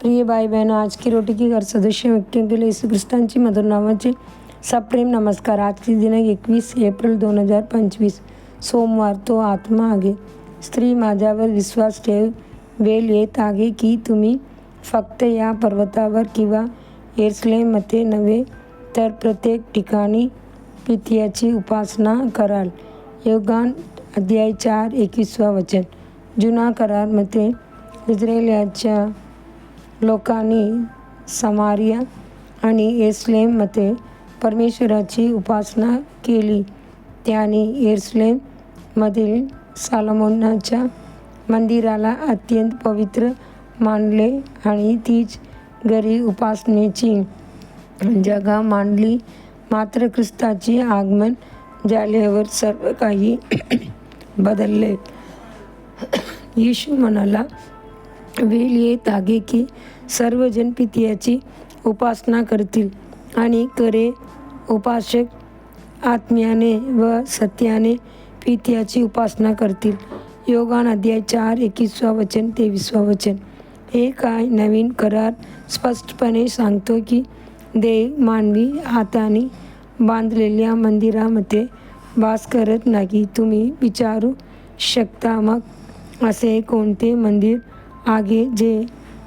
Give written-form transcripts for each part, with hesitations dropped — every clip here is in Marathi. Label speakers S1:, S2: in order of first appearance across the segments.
S1: प्रिय भाई बहनों, आज की रोटी की घर सदस्य व्यक्तियों के लिए यीशु ख्रिस्तांची मधुर नावाचे सप्रेम नमस्कार। आज की दिनांक 21 एप्रिल 2025 सोमवार। तो आत्मा आहे, स्त्री माझ्यावर विश्वास ठेव, वेळ येत आहे की तुम्ही फक्त या पर्वतावर किंवा येरुशलेममध्ये नव्हे तर प्रत्येक ठिकाणी पित्याची उपासना कराल। योगान अध्याय 4 21 वचन। जुना करारमध्ये इस्रायेलच्या लोकांनी समारिया आणि येरुशलेममध्ये परमेश्वराची उपासना केली। त्यांनी येरुशलेममधील सॉलोमोनाच्या मंदिराला अत्यंत पवित्र मानले आणि तीच घरी उपासनेची जागा मानली। मात्र ख्रिस्ताचे आगमन झाल्यावर सर्व काही बदलले। येशू म्हणाला, वेळ येत आहे की सर्वजण पित्याची उपासना करतील आणि खरे उपासक आत्म्याने व सत्याने पित्याची उपासना करतील। योगान अध्याय 4 21 वचन 23 वचन। हे काय नवीन करार स्पष्टपणे सांगतो की देव मानवी हाताने बांधलेल्या मंदिरामध्ये वास करत नाही। तुम्ही विचारू शकता, मग असे कोणते मंदिर आहे जे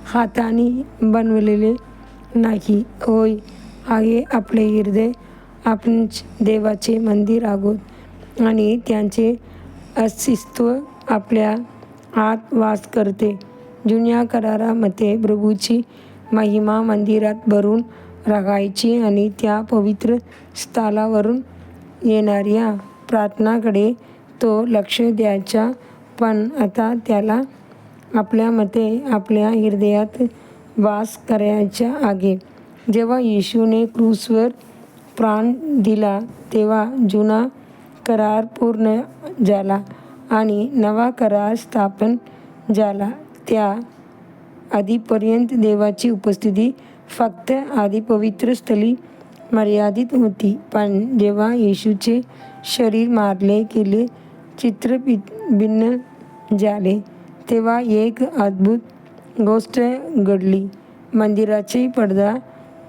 S1: हाताने बनवलेले नाही? होय, आहे आपले हृदय। आपण देवाचे मंदिर आहोत आणि त्यांचे अस्तित्व आपल्या आत वास करते। जुन्या करारामध्ये प्रभूची महिमा मंदिरात भरून राहायची आणि त्या पवित्र स्थळावरून येणाऱ्या प्रार्थनाकडे तो लक्ष द्यायचा, पण आता त्याला आपल्यामध्ये, आपल्या हृदयात वास करायचा आहे। जेव्हा येशूने क्रूसवर प्राण दिला तेव्हा जुना करार पूर्ण झाला आणि नवा करार स्थापन झाला। त्या आधीपर्यंत देवाची उपस्थिती फक्त पवित्र स्थळी मर्यादित होती, पण जेव्हा येशूचे शरीर मारले गेले, चित्र भिन्न झाले, तेव्हा एक अद्भुत गोष्ट घडली। मंदिराचा पडदा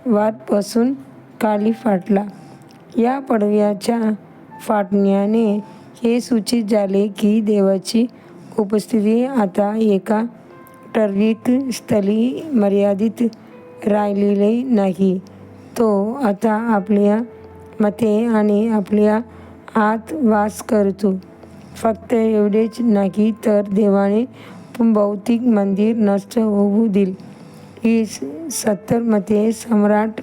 S1: वरपासून खाली फाटला। या पडद्याच्या फाटण्याने हे सूचित झाले की देवाची उपस्थिती आता एका ठराविक स्थळी मर्यादित राहिलेली नाही। तो आता आपल्या मध्ये आणि आपल्या आत वास करतो। फक्त एवढेच नाही तर देवाने भौतिक मंदिर नष्ट होऊ दिले। इ. 70 मध्ये सम्राट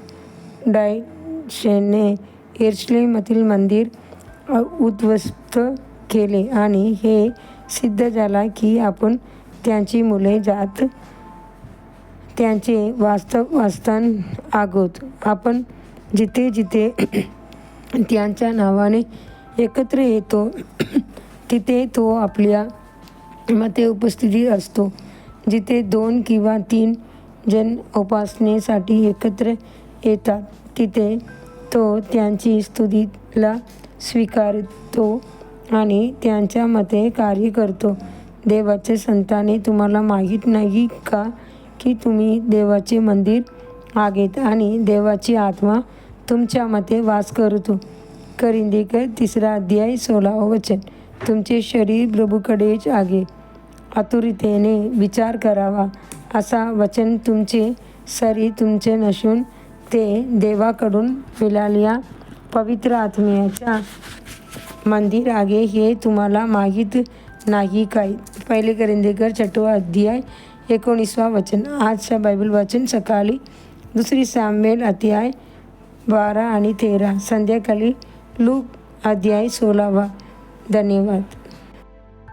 S1: डायशने येरुशलेममधील मंदिर उद्ध्वस्त केले आणि हे सिद्ध झाले की आपण त्यांची मुले जात त्यांचे वास्तव्यस्थान आहोत। आपण जिथे जिथे त्याच्या नावाने एकत्र येतो तिथे तो आपल्या मध्ये उपस्थित असतो। जिथे 2 किंवा 3 जण उपासनेसाठी एकत्र येतात तिथे तो त्यांची स्तुतीला स्वीकारतो आणि त्यांच्यामध्ये कार्य करतो। देवाचे संताने, तुम्हाला माहीत नाही का की तुम्ही देवाचे मंदिर आहात आणि देवाची आत्मा तुमच्यामध्ये वास करतो? कोरिंथीकर 3 अध्याय 16 वचन। तुमचे शरीर प्रभूकडेच आहे, आतुरतेने विचार करावा। असा वचन तुमचे शरीर तुमचे नसून ते देवाकडून मिळालेल्या पवित्र आत्म्याच्या मंदिर आहे हे तुम्हाला माहीत नाही काय? 1 कोरिंथीकर 6 अध्याय 19 वचन। आजच्या बायबल वाचन सकाळी 2 सामुएल अध्याय 12 आणि 13, संध्याकाळी लूक अध्याय 16। धन्यवाद।